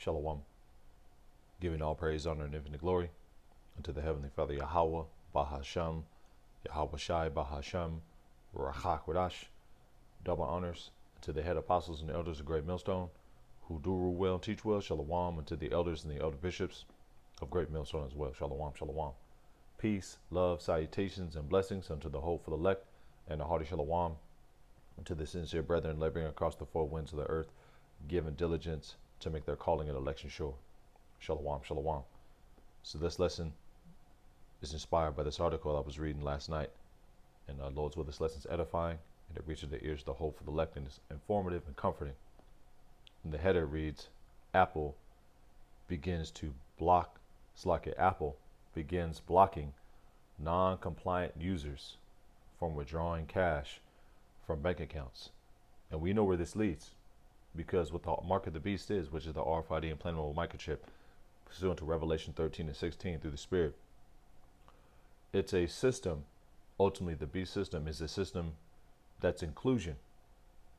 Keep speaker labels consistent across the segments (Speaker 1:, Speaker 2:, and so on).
Speaker 1: Shalom. Giving all praise, honor, and infinite glory unto the Heavenly Father Yahweh, Bahasham, Yahweh Shai, Bahasham, Rachak Wadash. Double honors to the head apostles and elders of Great Millstone, who do rule well and teach well. Shalom. And to the elders and the elder bishops of Great Millstone as well. Shalom, shalom. Peace, love, salutations, and blessings unto the hopeful elect and the hearty shalom. And to the sincere brethren laboring across the four winds of the earth, giving diligence to make their calling and election sure. Shalom, shalom. So this lesson is inspired by this article I was reading last night. And Lord's will, this lesson is edifying, and it reaches the ears of the hopeful elect, and is informative and comforting. And the header reads, Apple begins to block, Apple begins blocking non-compliant users from withdrawing cash from bank accounts. And we know where this leads, because what the mark of the beast is, which is the RFID implantable microchip, pursuant to Revelation 13 and 16 through the Spirit. It's a system. Ultimately, the beast system is a system that's inclusion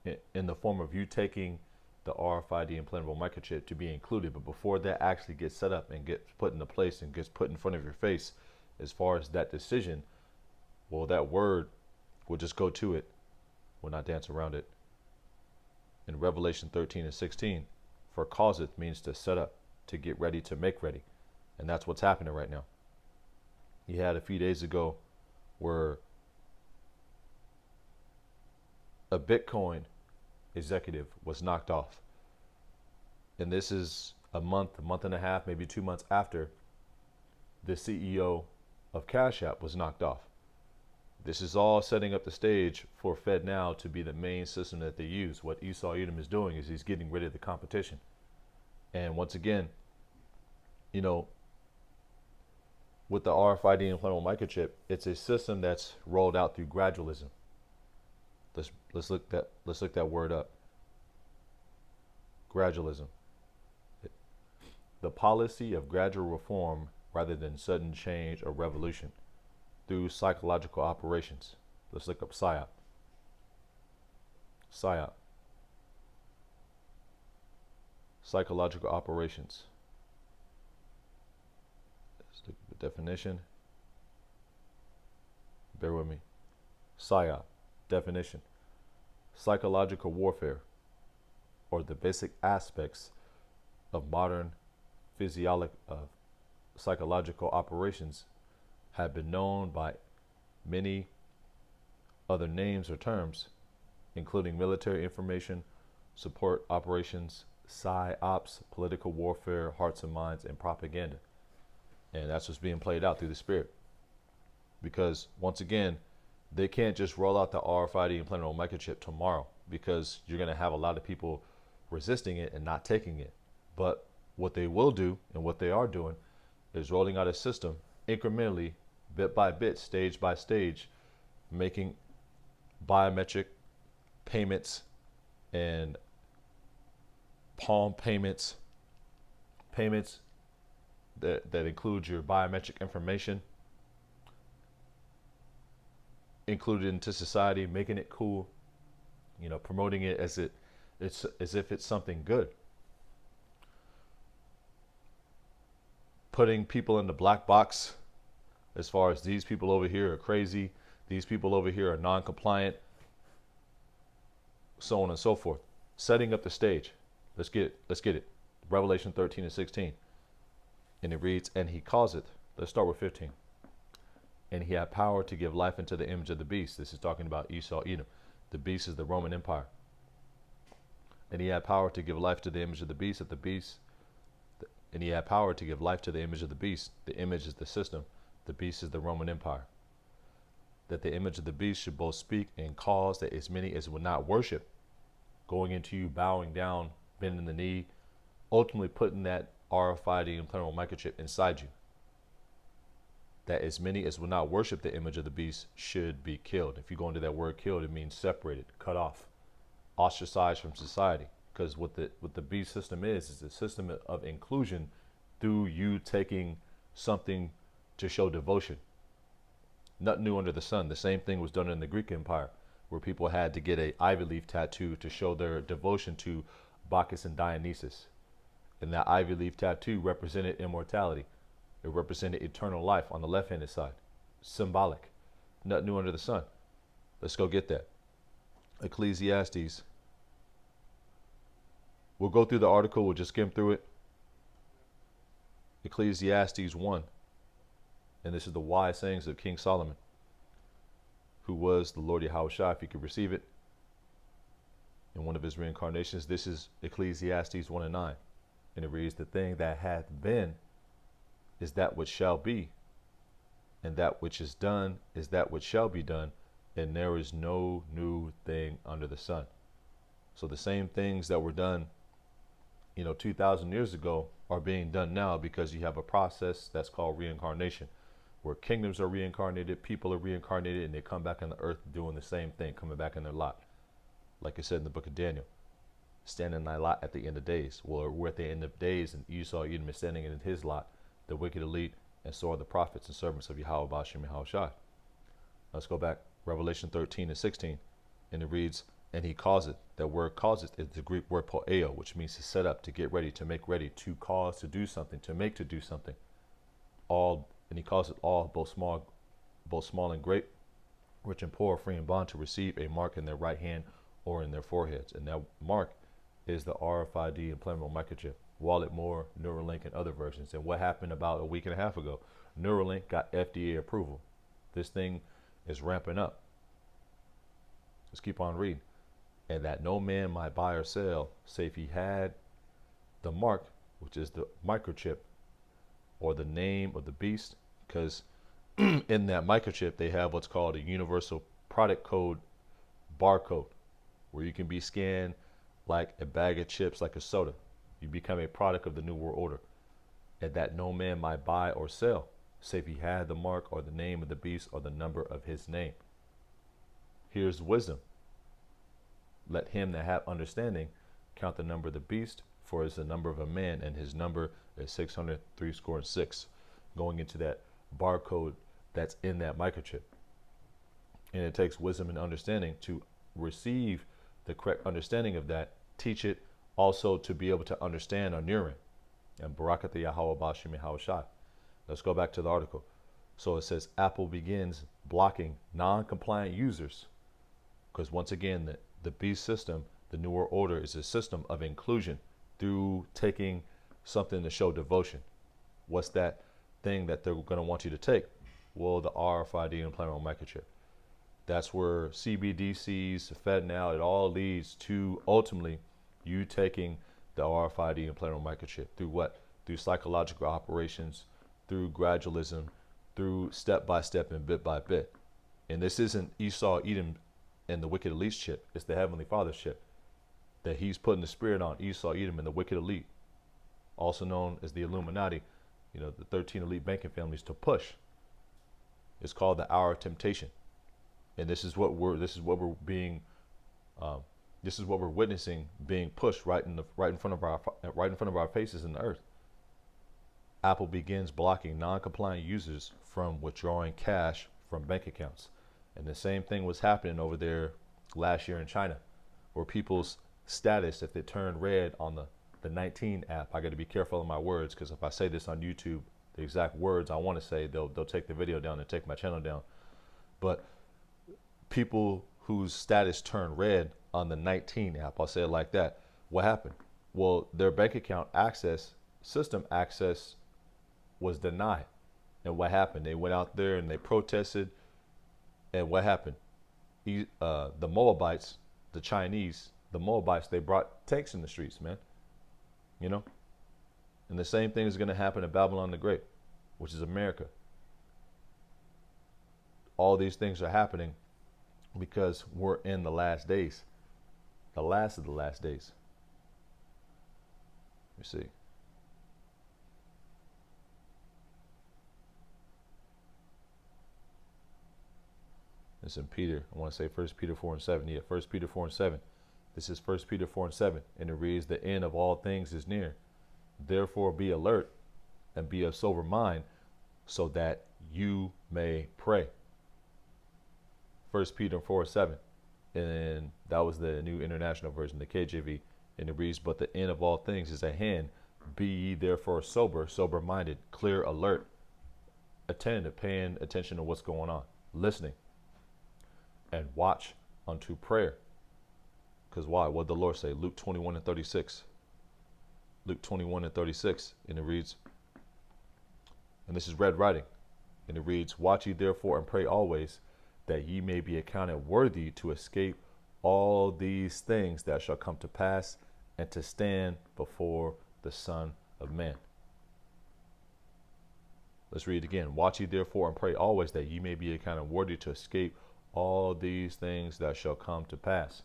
Speaker 1: in the form of you taking the RFID implantable microchip to be included. But before that actually gets set up and gets put into place and gets put in front of your face, as far as that decision, well, that word will just go to it, will not dance around it. In Revelation 13 and 16, for causeth means to set up, to get ready, to make ready. And that's what's happening right now. You had a few days ago where a Bitcoin executive was knocked off. And this is a month and a half, maybe 2 months after the CEO of Cash App was knocked off. This is all setting up the stage for FedNow to be the main system that they use. What Esau Edom is doing is he's getting rid of the competition. And once again, you know, with the RFID implantable microchip, it's a system that's rolled out through gradualism. Let's look that word up. Gradualism. The policy of gradual reform rather than sudden change or revolution through psychological operations. Let's look up PSYOP. PSYOP. Psychological operations. Let's look at the definition. Bear with me. PSYOP. Definition: psychological warfare, or the basic aspects of modern psychological operations, have been known by many other names or terms, including military information support operations, psyops, political warfare, hearts and minds, and propaganda. And that's what's being played out through the Spirit. Because once again, they can't just roll out the RFID implantable microchip tomorrow, because you're going to have a lot of people resisting it and not taking it. But what they will do, and what they are doing, is rolling out a system incrementally, bit by bit, stage by stage, making biometric payments and palm payments that include your biometric information included into society, making it cool, you know, promoting it as if it's something good. Putting people in the black box as far as these people over here are crazy, these people over here are non-compliant, so on and so forth. Setting up the stage. Let's get it. Revelation 13 and 16. And it reads, and he causeth, let's start with 15. And he had power to give life unto the image of the beast. This is talking about Esau Edom. The beast is the Roman Empire. And he had power to give life to the image of the beast. And he had power to give life to the image of the beast. The image is the system. The beast is the Roman Empire. That the image of the beast should both speak and cause that as many as would not worship, going into you, bowing down, bending the knee, ultimately putting that RFID implantable microchip inside you. That as many as will not worship the image of the beast should be killed. If you go into that word killed, it means separated, cut off, ostracized from society. Because what the beast system is a system of inclusion through you taking something to show devotion. Nothing new under the sun. The same thing was done in the Greek Empire, where people had to get a ivy leaf tattoo to show their devotion to Bacchus and Dionysus. And that ivy leaf tattoo represented immortality. It represented eternal life on the left-handed side. Symbolic. Nothing new under the sun. Let's go get that. Ecclesiastes. We'll go through the article. We'll just skim through it. Ecclesiastes 1. And this is the wise sayings of King Solomon, who was the Lord Yahushua, if you could receive it, in one of his reincarnations. This is Ecclesiastes 1 and 9. And it reads, the thing that hath been is that which shall be, and that which is done is that which shall be done, and there is no new thing under the sun. So the same things that were done, 2,000 years ago are being done now, because you have a process that's called reincarnation, where kingdoms are reincarnated, people are reincarnated, and they come back on the earth doing the same thing, coming back in their lot. Like it said in the book of Daniel, stand in thy lot at the end of days. Well, we're at the end of days, and Esau, Edom is standing in his lot, the wicked elite, and so are the prophets and servants of Yahweh Bashim Yahushua. Let's go back, Revelation 13 and 16, and it reads, and he causeth, that word causeth is the Greek word poeo, which means to set up, to get ready, to make ready, to cause to do something, to make to do something. All, and he causeth all, both small and great, rich and poor, free and bond, to receive a mark in their right hand or in their foreheads. And that mark is the RFID implantable microchip. Wallet More, Neuralink, and other versions. And what happened about a week and a half ago? Neuralink got FDA approval. This thing is ramping up. Let's keep on reading. And that no man might buy or sell, save he had the mark, which is the microchip, or the name of the beast, because in that microchip they have what's called a universal product code barcode, where you can be scanned like a bag of chips, like a soda. You become a product of the New World Order. And that no man might buy or sell, save he had the mark or the name of the beast or the number of his name. Here's wisdom. Let him that have understanding count the number of the beast, for it is the number of a man, and his number is 636, going into that barcode that's in that microchip. And it takes wisdom and understanding to receive the correct understanding of that, teach it, also to be able to understand Anurin and Barakat Yahweh Bashim Yahushua. Let's go back to the article. So it says Apple begins blocking non-compliant users, because once again, the beast system, the New World Order, is a system of inclusion through taking something to show devotion. What's that thing that they're going to want you to take? Well, the RFID implantable microchip. That's where CBDCs, FedNow, it all leads to ultimately you taking the RFID implantable microchip. Through what? Through psychological operations, through gradualism, through step by step and bit by bit. And this isn't Esau, Edom, and the wicked elite's chip. It's the Heavenly Father's chip that he's putting the spirit on Esau, Edom, and the wicked elite, also known as the Illuminati, the 13 elite banking families, to push. It's called the hour of temptation. And this is what we're witnessing being pushed right in front of our faces in the earth. Apple begins blocking non-compliant users from withdrawing cash from bank accounts. And the same thing was happening over there last year in China, where people's status, if they turn red on the 19 app, I got to be careful of my words, because if I say this on YouTube, the exact words I want to say, they'll take the video down and take my channel down. But people whose status turned red on the 19 app, I'll say it like that, what happened? Well, their bank account access, system access, was denied. And what happened? They went out there and they protested. And what happened? The Moabites, the Chinese, the Moabites, they brought tanks in the streets, man. And the same thing is going to happen in Babylon the Great, which is America. All these things are happening because we're in the last days, the last of the last days. Let me see. It's in Peter. I want to say 1 Peter 4 and 7. Yeah, 1 Peter 4 and 7. This is 1 Peter 4 and 7. And it reads, the end of all things is near. Therefore be alert and be of sober mind, so that you may pray. 1 Peter 4 and 7. And that was the New International Version, the KJV. And it reads, but the end of all things is at hand. Be ye therefore sober, sober minded, clear, alert, attentive, paying attention to what's going on, listening, and watch unto prayer. Because why? What did the Lord say? Luke 21 and 36. Luke 21 and 36. And it reads, and this is red writing, and it reads, watch ye therefore and pray always, that ye may be accounted worthy to escape all these things that shall come to pass, and to stand before the Son of Man. Let's read it again. Watch ye therefore and pray always, that ye may be accounted worthy to escape all these things that shall come to pass.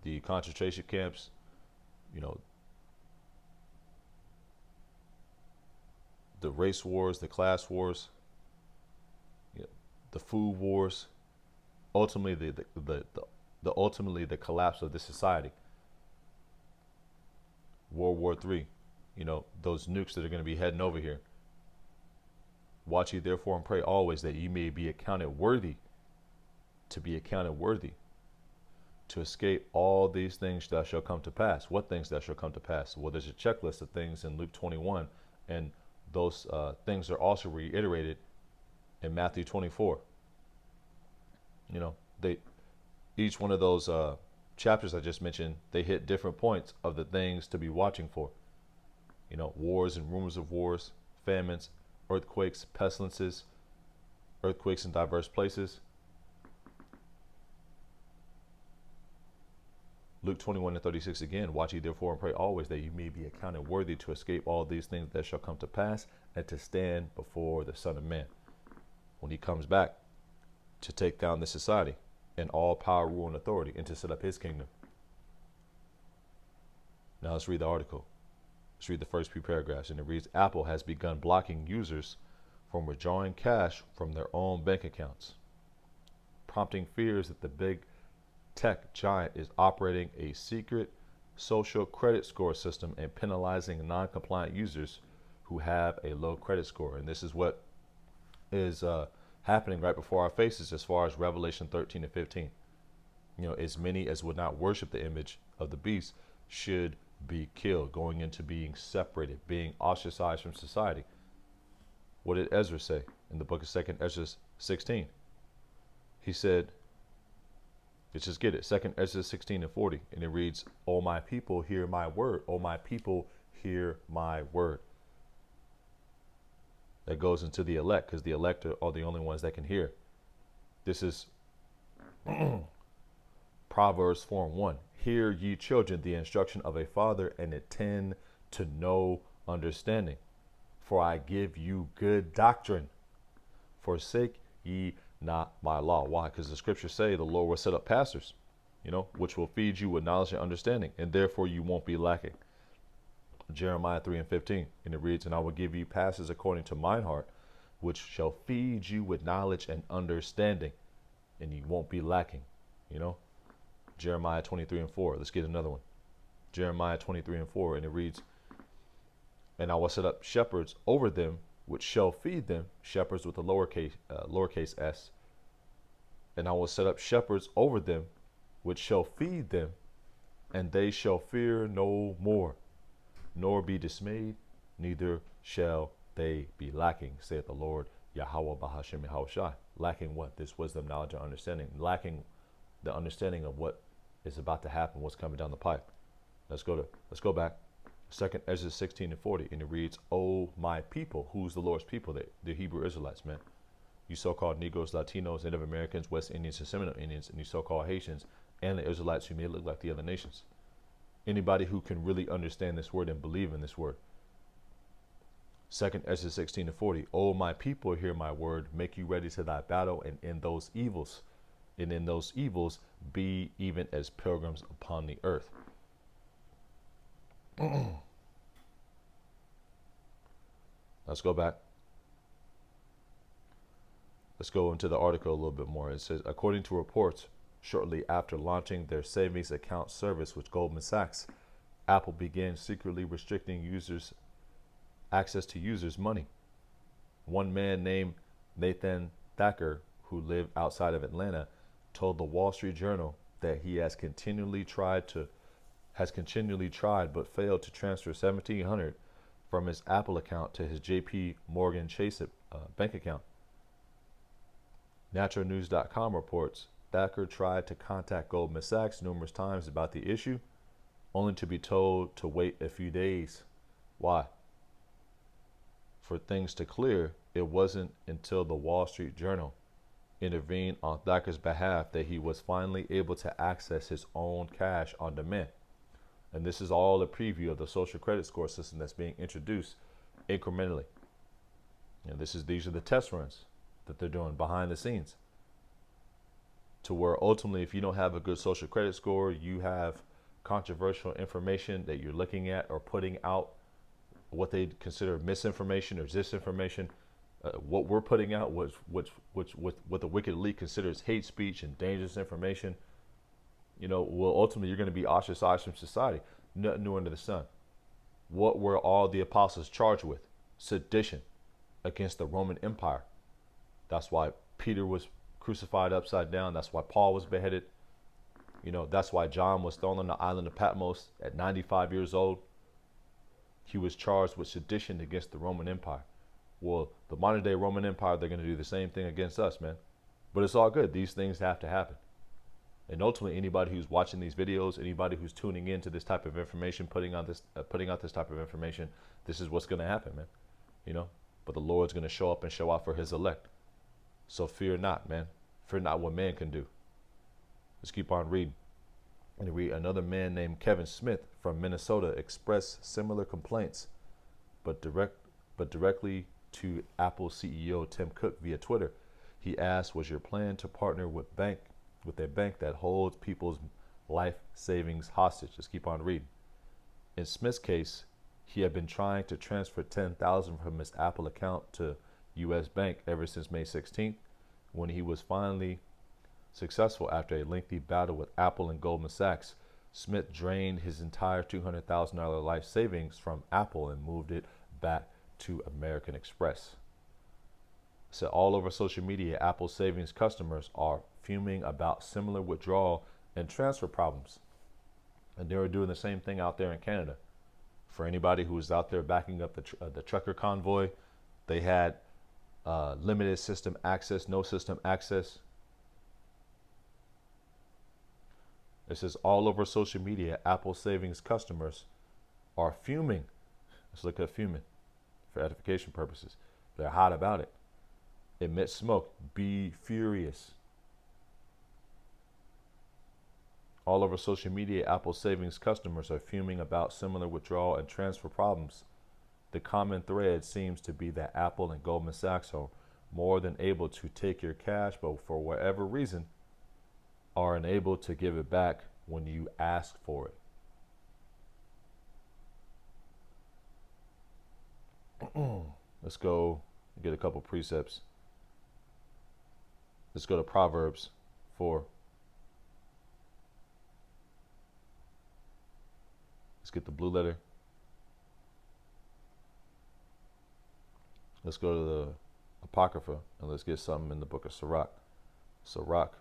Speaker 1: The concentration camps, the race wars, the class wars, the food wars, ultimately the collapse of the society. World War III, those nukes that are going to be heading over here. Watch ye therefore and pray always, that ye may be accounted worthy, to be accounted worthy, to escape all these things that shall come to pass. What things that shall come to pass? Well, there's a checklist of things in Luke 21, and those things are also reiterated in Matthew 24. Each one of those chapters I just mentioned, they hit different points of the things to be watching for. Wars and rumors of wars, famines, earthquakes, pestilences, earthquakes in diverse places. Luke 21 and 36 again, watch ye therefore and pray always, that ye may be accounted worthy to escape all these things that shall come to pass, and to stand before the Son of Man, when he comes back to take down this society and all power, rule, and authority, and to set up his kingdom. Now let's read the article. Let's read the first few paragraphs, and it reads, Apple has begun blocking users from withdrawing cash from their own bank accounts, prompting fears that the big tech giant is operating a secret social credit score system and penalizing non-compliant users who have a low credit score. And this is what is happening right before our faces as far as Revelation 13 and 15. As many as would not worship the image of the beast should be killed, going into being separated, being ostracized from society. What did Ezra say in the book of 2nd Ezra 16? He said, let's just get it, 2nd Ezra 16 and 40, and it reads, O my people, hear my word. O my people, hear my word. That goes into the elect, because the elect are the only ones that can hear. This is Proverbs 4:1. Hear ye children the instruction of a father, and attend to no understanding. For I give you good doctrine. Forsake ye not my law. Why? Because the scriptures say the Lord will set up pastors, which will feed you with knowledge and understanding, and therefore you won't be lacking. Jeremiah 3 and 15, and it reads, and I will give you pastors according to mine heart, which shall feed you with knowledge and understanding, and you won't be lacking. Jeremiah 23 and 4. Let's get another one. Jeremiah 23 and 4, and it reads, and I will set up shepherds over them, which shall feed them, shepherds with a lowercase s, and I will set up shepherds over them, which shall feed them, and they shall fear no more, nor be dismayed, neither shall they be lacking, saith the Lord, Yahweh Bahashem Yahushai. Lacking what? This wisdom, knowledge, and understanding. Lacking the understanding of what is about to happen, what's coming down the pipe. Let's go back. 2nd Ezra 16 and 40, and it reads, O my people. Who's the Lord's people? The Hebrew Israelites, man. You so-called Negroes, Latinos, Native Americans, West Indians, and Seminole Indians, and you so-called Haitians, and the Israelites who may look like the other nations. Anybody who can really understand this word and believe in this word. 2nd Ezra 16 and 40, O my people, hear my word, make you ready to thy battle, and in those evils, be even as pilgrims upon the earth. Let's go back. Let's go into the article a little bit more. It says, according to reports, shortly after launching their savings account service with Goldman Sachs, Apple began secretly restricting users' access to users' money. One man named Nathan Thacker, who lived outside of Atlanta, told the Wall Street Journal that he has continually tried to has continually tried but failed to transfer $1,700 from his Apple account to his JP Morgan Chase bank account. NaturalNews.com reports Thacker tried to contact Goldman Sachs numerous times about the issue, only to be told to wait a few days. Why? For things to clear, it wasn't until the Wall Street Journal intervened on Thacker's behalf that he was finally able to access his own cash on demand. And this is all a preview of the social credit score system that's being introduced incrementally. And these are the test runs that they're doing behind the scenes, to where ultimately, if you don't have a good social credit score, you have controversial information that you're looking at or putting out, what they consider misinformation or disinformation. What we're putting out was what the wicked elite considers hate speech and dangerous information. Well, ultimately you're going to be ostracized from society. Nothing new under the sun. What were all the apostles charged with? Sedition against the Roman Empire. That's why Peter was crucified upside down. That's why Paul was beheaded. That's why John was thrown on the island of Patmos at 95 years old. He was charged with sedition against the Roman Empire. Well, the modern day Roman Empire, they're going to do the same thing against us, man. But it's all good. These things have to happen. And ultimately, anybody who's watching these videos, anybody who's tuning into this type of information, putting out this type of information, this is what's going to happen, man. But the Lord's going to show up and show out for his elect. So fear not, man. Fear not what man can do. Let's keep on reading. And read another man named Kevin Smith from Minnesota expressed similar complaints, but directly to Apple CEO Tim Cook via Twitter. He asked, was your plan to partner with a bank that holds people's life savings hostage? Let's keep on reading. In Smith's case, he had been trying to transfer $10,000 from his Apple account to U.S. Bank ever since May 16th, when he was finally successful after a lengthy battle with Apple and Goldman Sachs. Smith drained his entire $200,000 life savings from Apple and moved it back to American Express. So all over social media, Apple savings customers are fuming about similar withdrawal and transfer problems. And they were doing the same thing out there in Canada. For anybody who was out there backing up the trucker convoy, they had limited system access, no system access. It says all over social media, Apple savings customers are fuming. Let's look at fuming for edification purposes. They're hot about it. Emit smoke. Be furious. All over social media, Apple savings customers are fuming about similar withdrawal and transfer problems. The common thread seems to be that Apple and Goldman Sachs are more than able to take your cash, but for whatever reason, are unable to give it back when you ask for it. Let's go get a couple precepts. Let's go to Proverbs 4. Let's get the blue letter. Let's go to the Apocrypha and let's get something in the book of Sirach. Sirach.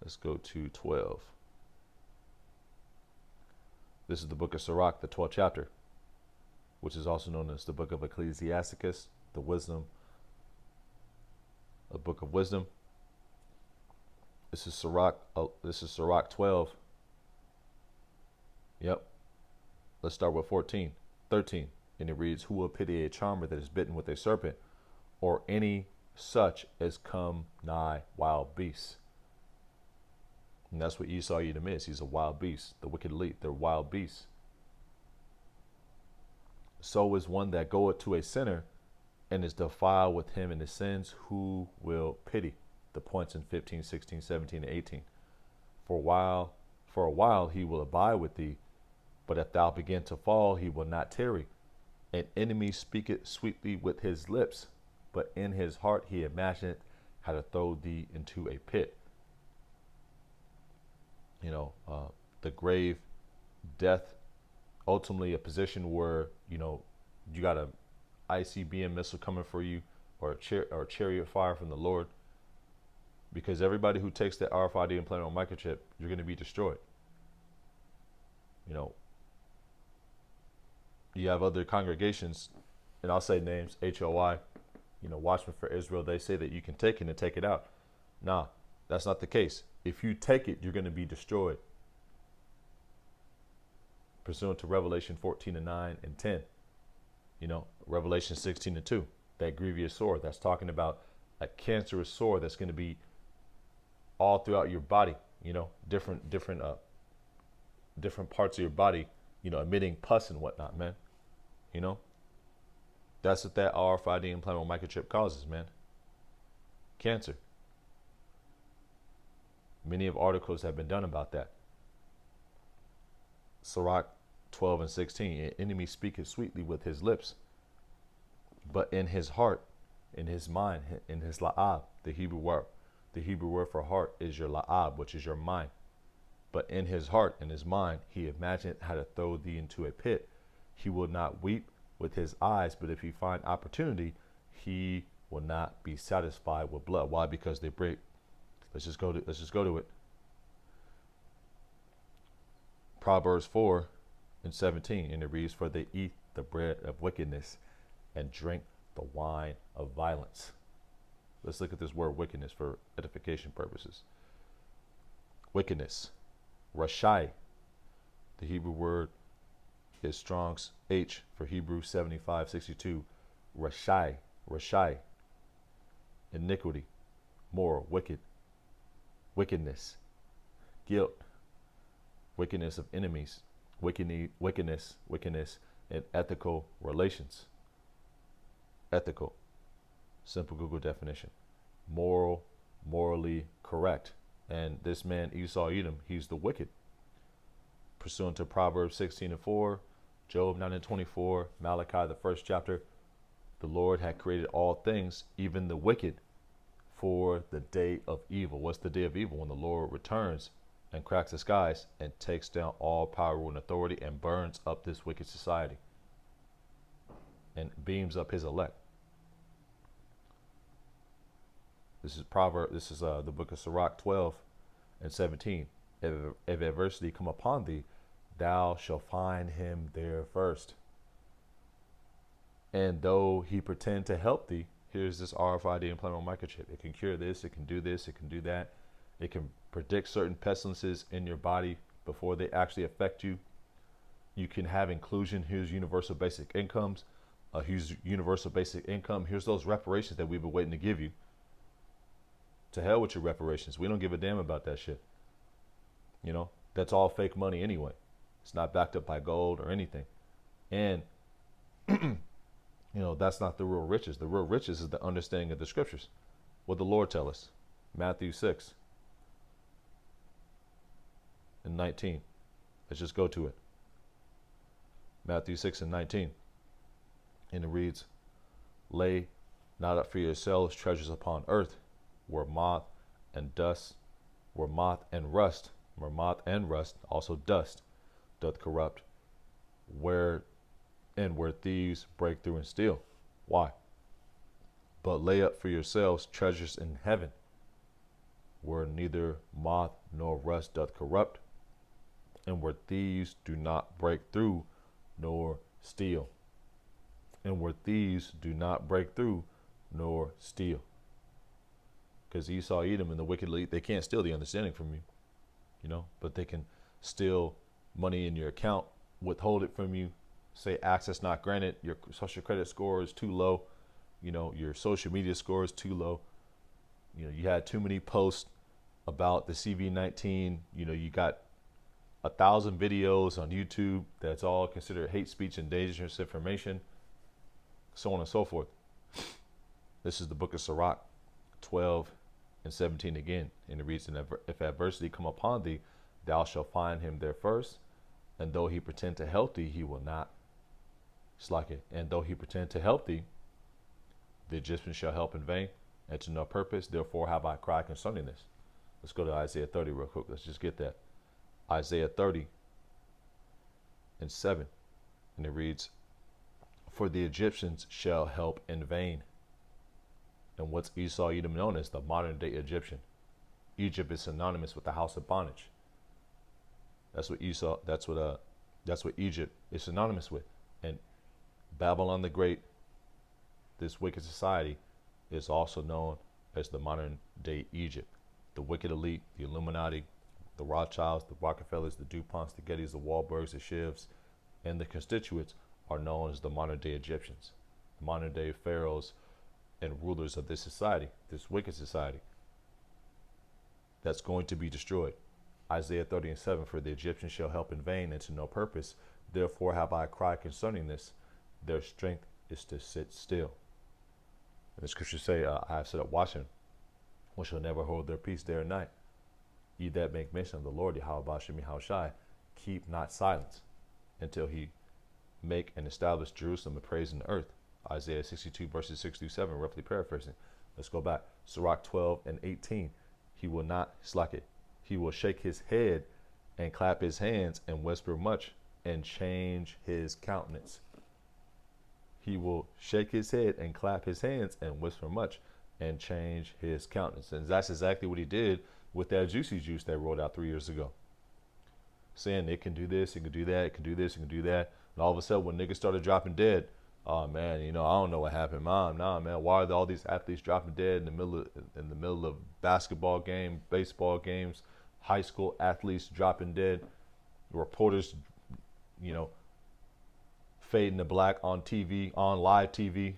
Speaker 1: Let's go to 12. This is the book of Sirach, the 12th chapter, which is also known as the book of Ecclesiasticus, the wisdom, a book of wisdom. This is Sirach 12. Yep. Let's start with 13. And it reads, who will pity a charmer that is bitten with a serpent, or any such as come nigh wild beasts? And that's what Esau Edom is. He's a wild beast. The wicked elite, they're wild beasts. So is one that goeth to a sinner and is defiled with him in his sins, who will pity? The points in 15, 16, 17, and 18. For a while he will abide with thee, but if thou begin to fall, he will not tarry. An enemy speaketh sweetly with his lips, but in his heart he imagineth how to throw thee into a pit. The grave, death, ultimately a position where, you got a ICBM missile coming for you, or a chariot fire from the Lord. Because everybody who takes the RFID implanted on microchip, you're going to be destroyed. You know, you have other congregations, and I'll say names, HOI, you know, Watchmen for Israel. They say that you can take it and take it out. Nah, that's not the case. If you take it, you're going to be destroyed. Pursuant to Revelation 14:9 and 10. You know, Revelation 16:2. That grievous sword. That's talking about a cancerous sword that's going to be all throughout your body. You know, different parts of your body. You know, emitting pus and whatnot, man. You know, that's what that RFID implantable microchip causes, man. Cancer. Many of articles have been done about that. Sirach 12:16. An enemy speaketh sweetly with his lips, but in his heart, in his mind, in his la'ab, the Hebrew word for heart is your la'ab, which is your mind. But in his heart, in his mind, he imagined how to throw thee into a pit. He will not weep with his eyes, but if he find opportunity, he will not be satisfied with blood. Why? Because they break. Let's just go to it. Proverbs 4:17, and it reads, "For they eat the bread of wickedness and drink the wine of violence." Let's look at this word wickedness for edification purposes. Wickedness, Rashai. The Hebrew word is Strong's H for Hebrew 7562. Rashai. Iniquity, moral, wicked, wickedness, guilt, wickedness of enemies, wickedness in ethical relations. Ethical, simple Google definition. Moral, morally correct. And this man, Esau Edom, he's the wicked. Pursuant to Proverbs 16:4, Job 9:24, Malachi, the first chapter, the Lord had created all things, even the wicked, for the day of evil. What's the day of evil? When the Lord returns and cracks the skies and takes down all power and authority and burns up this wicked society and beams up his elect. This is the book of Sirach 12:17. If adversity come upon thee, thou shalt find him there first. And though he pretend to help thee, here's this RFID implantable microchip. It can cure this, it can do this, it can do that. It can predict certain pestilences in your body before they actually affect you. You can have inclusion. Here's universal basic incomes. Here's universal basic income. Here's those reparations that we've been waiting to give you. To hell with your reparations. We don't give a damn about that shit. You know, that's all fake money anyway. It's not backed up by gold or anything. And, you know, that's not the real riches. The real riches is the understanding of the scriptures. What the Lord tell us. Matthew 6:19. Let's just go to it. Matthew 6:19. And it reads, "Lay not up for yourselves treasures upon earth, where moth and rust, also dust, doth corrupt, where thieves break through and steal." Why? "But lay up for yourselves treasures in heaven, where neither moth nor rust doth corrupt, and where thieves do not break through nor steal." And where thieves do not break through nor steal. Because Esau, Edom, and the wicked elite, they can't steal the understanding from you, you know, but they can steal money in your account, withhold it from you, say access not granted, your social credit score is too low, you know, your social media score is too low, you know, you had too many posts about the CV-19, you know, you got 1,000 videos on YouTube that's all considered hate speech and dangerous information, so on and so forth. This is the book of Sirach 12:17 again, and it reads, "And if adversity come upon thee, thou shalt find him there first, and though he pretend to help thee, he will not slack it. And though he pretend to help thee, the Egyptian shall help in vain, and to no purpose. Therefore have I cried concerning this." Let's go to Isaiah 30 real quick. Let's just get that. Isaiah 30:7, and it reads, "For the Egyptians shall help in vain." And what's Esau Edom known as? The modern day Egyptian. Egypt is synonymous with the house of bondage. That's what That's what Egypt is synonymous with. And Babylon the Great, this wicked society, is also known as the modern day Egypt. The wicked elite, the Illuminati, the Rothschilds, the Rockefellers, the DuPonts, the Gettys, the Wahlbergs, the Shivs, and the constituents are known as the modern day Egyptians, the modern day pharaohs and rulers of this society, this wicked society that's going to be destroyed. Isaiah 30:7, for the Egyptians shall help in vain and to no purpose. Therefore have I cried concerning this. Their strength is to sit still. And the scriptures say, I have set up watchmen, which shall never hold their peace day or night. Ye that make mention of the Lord, Yahweh Bashim Yahushai, keep not silence until he make and establish Jerusalem a praise in the earth. Isaiah 62 verses 6-7, roughly paraphrasing. Let's go back. Sirach 12:18. He will not slack it. He will shake his head and clap his hands and whisper much and change his countenance. He will shake his head and clap his hands and whisper much and change his countenance. And that's exactly what he did with that juicy juice that rolled out 3 years ago. Saying it can do this, it can do that, it can do this, it can do that. And all of a sudden when niggas started dropping dead, oh man, I don't know what happened. Nah, man, why are all these athletes dropping dead in the middle of basketball games, baseball games, high school athletes dropping dead, reporters, fading to black on TV, on live TV.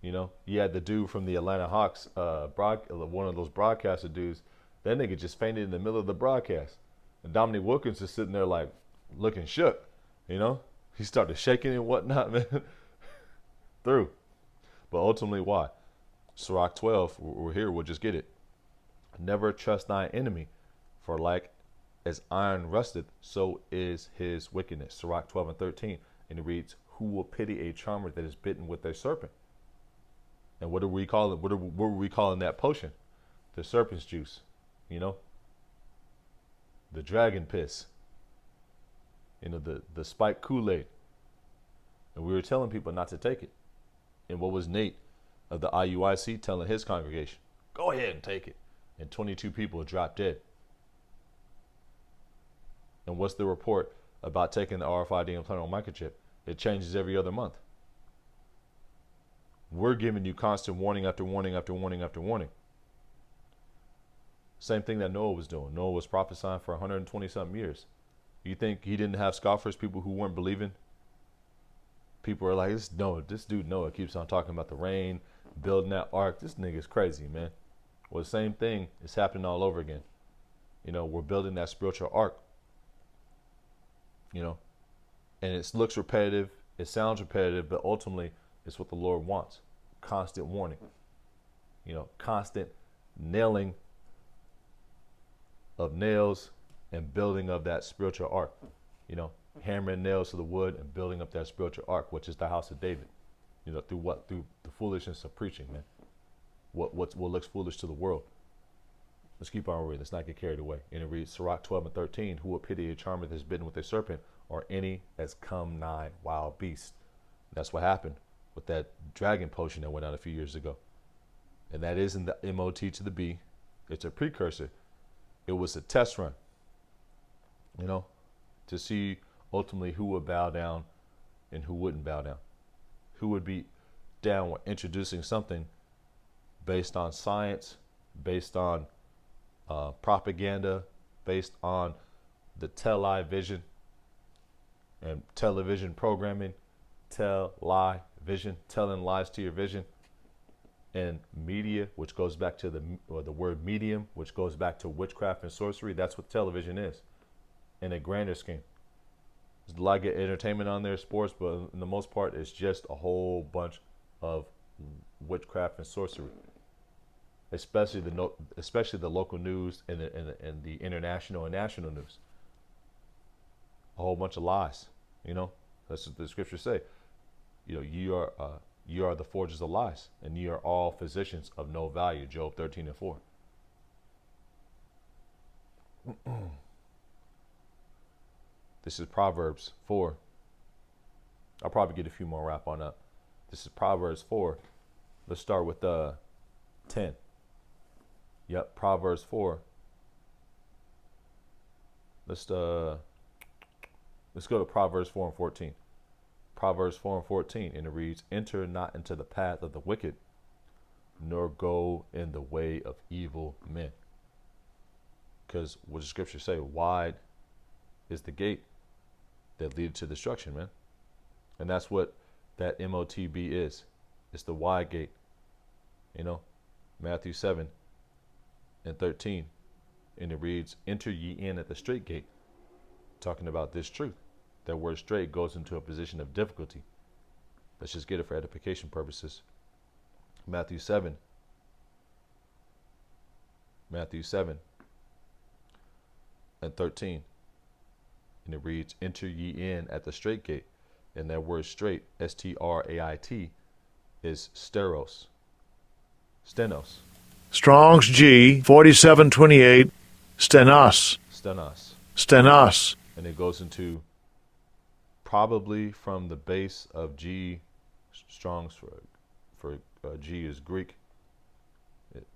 Speaker 1: You had the dude from the Atlanta Hawks, one of those broadcaster dudes. That nigga just fainted in the middle of the broadcast. And Dominique Wilkins is sitting there like looking shook, He started shaking and whatnot, man. Through. But ultimately, why? Sirach 12, we're here, we'll just get it. Never trust thine enemy, for like as iron rusteth, so is his wickedness. Sirach 12:13. And it reads, who will pity a charmer that is bitten with a serpent? And what do we call it? What were we calling that potion? The serpent's juice, the dragon piss, the spiked Kool-Aid. And we were telling people not to take it. And what was Nate of the IUIC telling his congregation? Go ahead and take it. And 22 people dropped dead. And what's the report about taking the RFID implantable microchip? It changes every other month. We're giving you constant warning after warning after warning after warning. Same thing that Noah was doing. Noah was prophesying for 120 something years. You think he didn't have scoffers, people who weren't believing? People are like, this dude Noah keeps on talking about the rain, building that ark. This nigga's crazy, man. Well, the same thing is happening all over again. We're building that spiritual ark. And it looks repetitive, it sounds repetitive, but ultimately it's what the Lord wants. Constant warning, constant nailing of nails and building of that spiritual ark, hammering nails to the wood and building up that spiritual ark, which is the house of David, through what? Through the foolishness of preaching, man. What looks foolish to the world. Let's keep on reading. Let's not get carried away. And it reads, Sirach 12:13, who will pity a charmer that is bitten with a serpent, or any as come nigh wild beast? That's what happened with that dragon potion that went out a few years ago. And that isn't the MOT to the B. It's a precursor. It was a test run, to see ultimately who would bow down and who wouldn't bow down. Who would be down with introducing something based on science, based on propaganda, based on the television and television programming, telling lies to your vision, and media, which goes back to the word medium, which goes back to witchcraft and sorcery. That's what television is, in a grander scheme. There's a lot of entertainment on there, sports, but in the most part, it's just a whole bunch of witchcraft and sorcery. Especially the local news and the international and national news. A whole bunch of lies. That's what the scriptures say. You are the forgers of lies, and you are all physicians of no value. Job 13:4. This is Proverbs 4. I'll probably get a few more wrap on up. This is Proverbs 4. Let's start with 10. Yep, Proverbs 4. Let's Let's go to Proverbs 4 and 14. Proverbs 4 and 14, and it reads, enter not into the path of the wicked, nor go in the way of evil men. Because what does scripture say? Wide is the gate that leads to destruction, man. And that's what that MOTB is. It's the wide gate. Matthew 7 and 13. And it reads, enter ye in at the straight gate. Talking about this truth. That word straight goes into a position of difficulty. Let's just get it for edification purposes. Matthew 7 and 13. And it reads, enter ye in at the straight gate. And that word straight, S-T-R-A-I-T, is stenos.
Speaker 2: Strong's G 4728, stenos.
Speaker 1: And it goes into probably from the base of G. Strong's for G is Greek.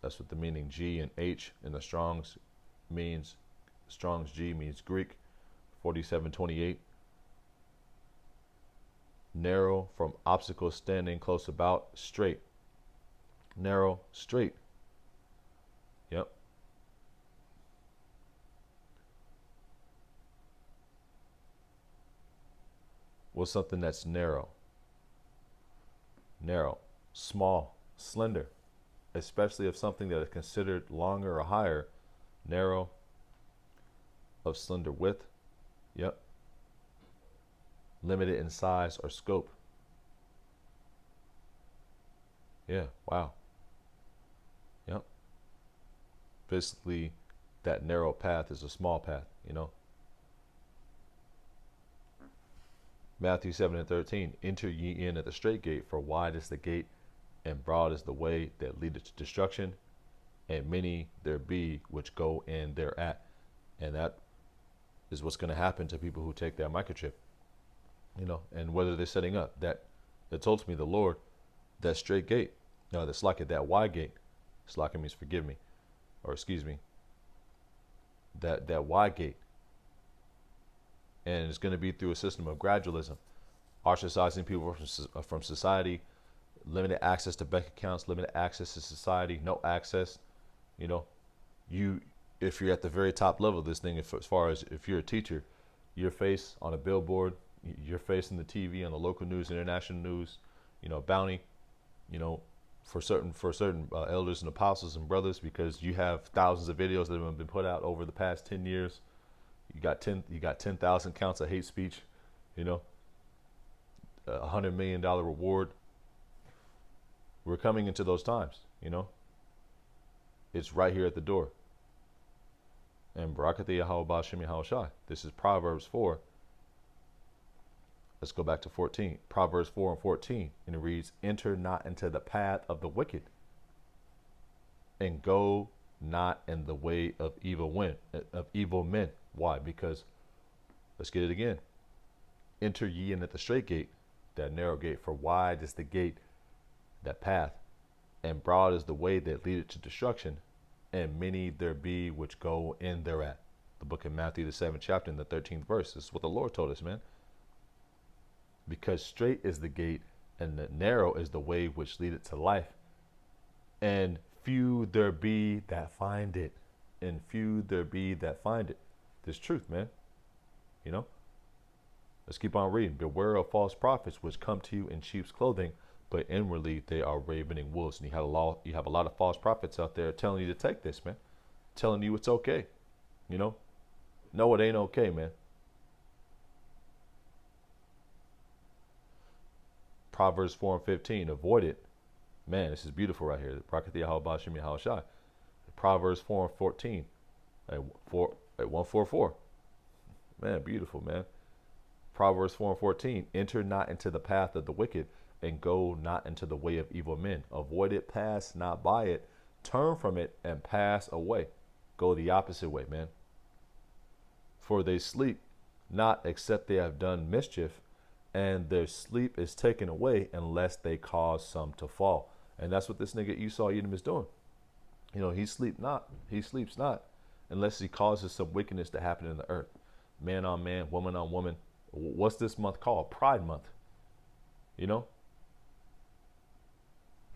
Speaker 1: That's what the meaning G and H in the Strong's means. Strong's G means Greek. 4728. Narrow, from obstacle, standing close about, straight. Narrow, straight. Yep. What's something that's narrow? Narrow, small, slender. Especially if something that is considered longer or higher. Narrow, of slender width. Yep. Limited in size or scope. Yeah, wow. Yep. Basically, that narrow path is a small path, Matthew 7 and 13. Enter ye in at the straight gate, for wide is the gate, and broad is the way that leadeth to destruction, and many there be which go in thereat. And that is what's going to happen to people who take that microchip. And whether they're setting up that, it told me the Lord, that straight gate, that's like it, that wide gate. Slaka means forgive me, or excuse me. That wide gate, and it's going to be through a system of gradualism, ostracizing people from society, limited access to bank accounts, limited access to society, no access. If you're at the very top level of this thing, as far as if you're a teacher, your face on a billboard, your face in the TV, on the local news, international news, bounty, for certain elders and apostles and brothers, because you have thousands of videos that have been put out over the past 10 years. You got 10,000 counts of hate speech, $100 million reward. We're coming into those times, It's right here at the door. And Barakati Yahweh Bashim Yahweh Shai. This is Proverbs 4. Let's go back to 14. Proverbs 4 and 14. And it reads, enter not into the path of the wicked, and go not in the way of evil men. Why? Because, let's get it again. Enter ye in at the straight gate, that narrow gate, for wide is the gate, that path, and broad is the way that leadeth to destruction, and many there be which go in thereat. The book of Matthew, the 7th chapter, and the 13th verse. This is what the Lord told us, man. Because straight is the gate, and the narrow is the way which leadeth to life, and few there be that find it. And few there be that find it. This truth, man. Let's keep on reading. Beware of false prophets which come to you in sheep's clothing, but inwardly they are ravening wolves. And you have a lot of false prophets out there telling you to take this, man. Telling you it's okay. No, it ain't okay, man. Proverbs 4 and 15. Avoid it. Man, this is beautiful right here. Proverbs 4 and 14. 144. Man, beautiful, man. Proverbs 4 and 14. Enter not into the path of the wicked, and go not into the way of evil men. Avoid it, pass not by it. Turn from it and pass away. Go the opposite way, man. For they sleep not except they have done mischief, and their sleep is taken away unless they cause some to fall. And that's what this nigga Esau Edom is doing. He sleeps not unless he causes some wickedness to happen in the earth. Man on man, woman on woman, What's this month called? Pride Month. You know?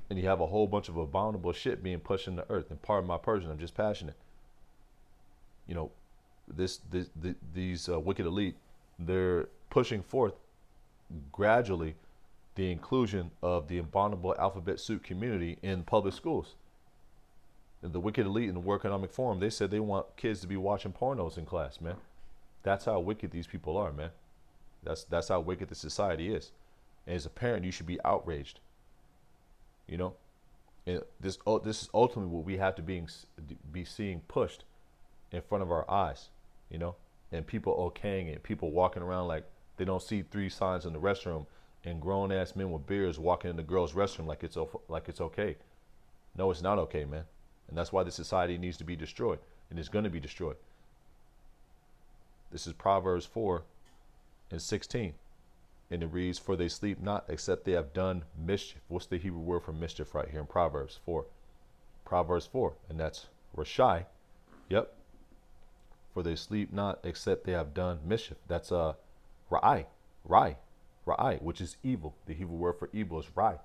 Speaker 1: And you have a whole bunch of abominable shit being pushed in the earth. And pardon my Persian, I'm just passionate. You know, these wicked elite, they're pushing forth gradually the inclusion of the abominable alphabet soup community in public schools. And the wicked elite in the World Economic Forum, they said they want kids to be watching pornos in class, man. That's how wicked these people are, man. That's how wicked the society is. And as a parent, you should be outraged. You know, and this is ultimately what we have to be seeing pushed in front of our eyes. You know, and people okaying it, people walking around like they don't see 3 signs in the restroom, and grown ass men with beards walking in the girls' restroom like it's okay. No, it's not okay, man. And that's why the society needs to be destroyed, and it's going to be destroyed. This is Proverbs 4:16. And it reads, for they sleep not, except they have done mischief. What's the Hebrew word for mischief right here in Proverbs 4? Proverbs 4, and that's Rashai. Yep. For they sleep not, except they have done mischief. That's Ra'ai, which is evil. The Hebrew word for evil is Rai.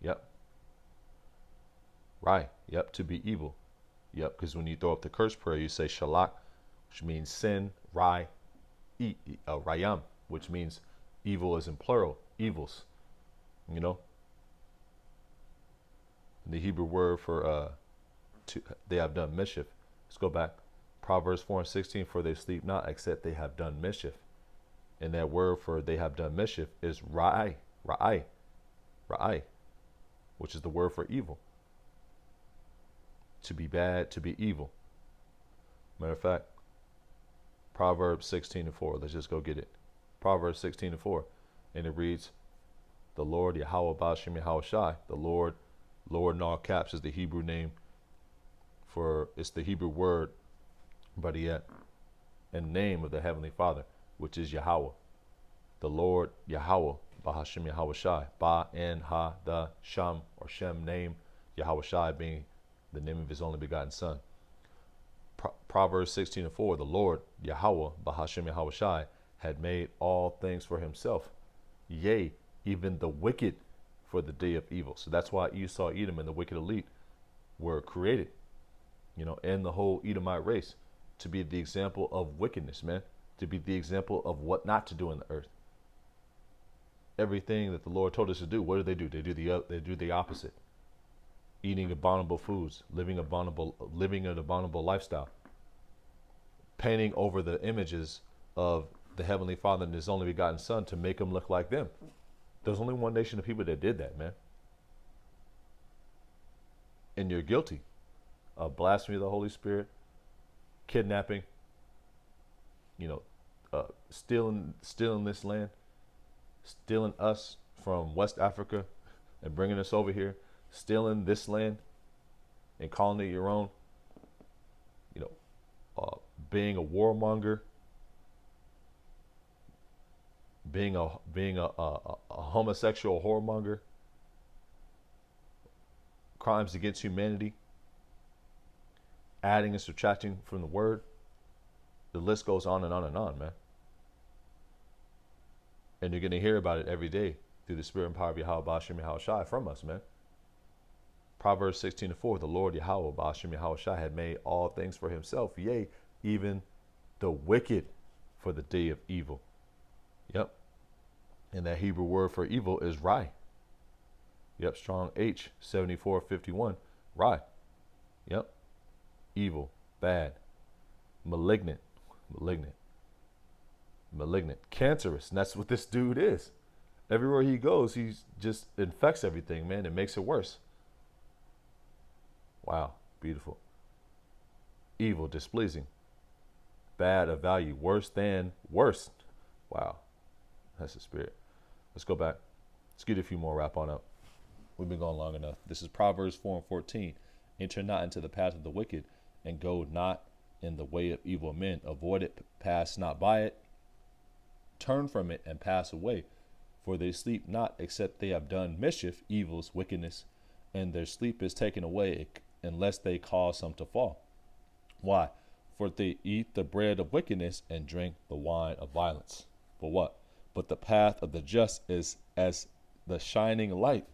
Speaker 1: Yep. Rai, yep, to be evil. Yep, because when you throw up the curse prayer, you say Shalak, which means sin, Rai, Rayam, which means evil is in plural, evils, you know. The Hebrew word for they have done mischief. Let's go back. Proverbs 4:16, for they sleep not, except they have done mischief. And that word for they have done mischief is ra'ai, which is the word for evil. To be bad, to be evil. Matter of fact, Proverbs 16:4. Let's just go get it. Proverbs 16:4. And it reads, the Lord, Yahweh Ba'ashem Yahweh Shai, the Lord in all caps is the Hebrew name for, it's the Hebrew word, but yet, and name of the Heavenly Father, which is Yahweh. The Lord, Yahweh, Ba'ashem Yahweh Shai, Ba, En, Ha, Da, Sham, or Shem, name, Yahweh Shai being the name of his only begotten Son. Proverbs 16:4, the Lord, Yahweh, Ba'ashem Yahweh Shai, had made all things for himself, yea, even the wicked for the day of evil. So that's why Esau, Edom, and the wicked elite were created, you know, and the whole Edomite race, to be the example of wickedness, man, to be the example of what not to do in the earth. Everything that the Lord told us to do, what do? They do the opposite. Eating abominable foods, living an abominable lifestyle, painting over the images of the Heavenly Father and his only begotten Son to make them look like them. There's only one nation of people that did that, man. And you're guilty of blasphemy of the Holy Spirit, kidnapping, you know, stealing this land, stealing us from West Africa and bringing us over here, stealing this land and calling it your own, you know, being a warmonger, being a homosexual whoremonger, crimes against humanity, adding and subtracting from the word. The list goes on and on and on, man. And you're going to hear about it every day through the spirit and power of Yahweh Ba'ashem Yahweh Shai from us, man. Proverbs 16:4, the Lord Yahweh Ba'ashem Yahweh Shai had made all things for himself, yea, even the wicked for the day of evil. Yep. And that Hebrew word for evil is Rai. Yep, Strong H 7451. Rai. Yep. Evil, bad, malignant, cancerous. And that's what this dude is. Everywhere he goes, he just infects everything, man. It makes it worse. Wow, beautiful. Evil, displeasing. Bad of value, worse than worst. Wow, that's the spirit. Let's go back. Let's get a few more, wrap on up. We've been going long enough. This is Proverbs 4:14. Enter not into the path of the wicked, and go not in the way of evil men. Avoid it, pass not by it. Turn from it and pass away. For they sleep not, except they have done mischief, evils, wickedness, and their sleep is taken away, unless they cause some to fall. Why? For they eat the bread of wickedness and drink the wine of violence. For what? But the path of the just is as the shining light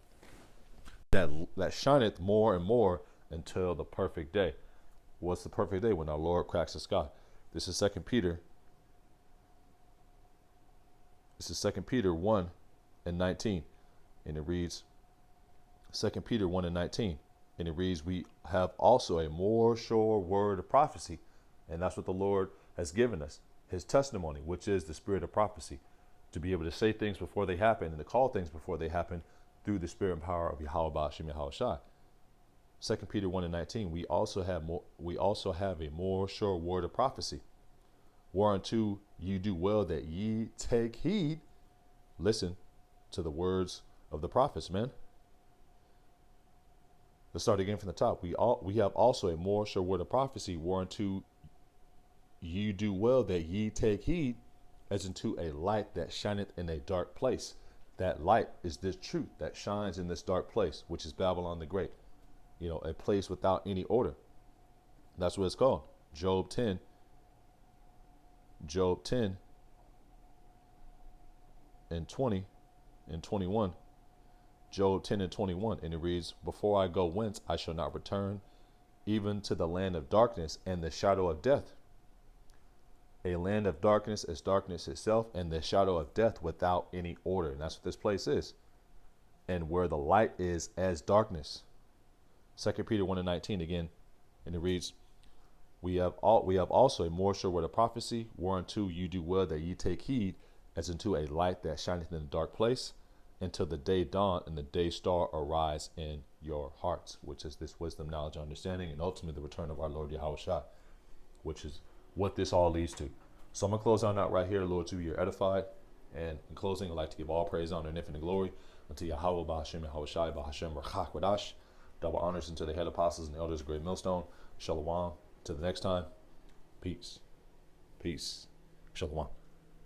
Speaker 1: that shineth more and more until the perfect day. What's the perfect day? When our Lord cracks the sky. This is 2 Peter. This is 2 Peter 1 and 19. And it reads, 2 Peter 1 and 19. And it reads, we have also a more sure word of prophecy. And that's what the Lord has given us, his testimony, which is the spirit of prophecy, to be able to say things before they happen and to call things before they happen through the spirit and power of Yahweh Ba'ashem Yahweh Shai. 2 Peter 1 and 19, we also have a more sure word of prophecy, whereunto you do well that ye take heed. Listen to the words of the prophets, man. Let's start again from the top. We have also a more sure word of prophecy, whereunto you do well that ye take heed, as unto a light that shineth in a dark place. That light is this truth that shines in this dark place, which is Babylon the Great. You know, a place without any order. That's what it's called. Job 10 and 20 and 21. Job 10 and 21. And it reads, before I go whence I shall not return, even to the land of darkness and the shadow of death. A land of darkness is darkness itself, and the shadow of death without any order. And that's what this place is. And where the light is as darkness. 2 Peter 1 and 19 again. And it reads, we have also a more sure word of prophecy, whereunto you do well that ye take heed, as unto a light that shineth in a dark place, until the day dawn and the day star arise in your hearts, which is this wisdom, knowledge, understanding, and ultimately the return of our Lord Yahweh Shai, which is what this all leads to. So I'm going to close on out right here, Lord, to be edified. And in closing, I'd like to give all praise, honor, and infinite glory unto Yahweh Ba'ashem Yahweh Shai Ba'ashem Rachak Wadash. Double honors into the head apostles and the elders of Great Millstone. Shalom. Till the next time. Peace. Peace. Shalom.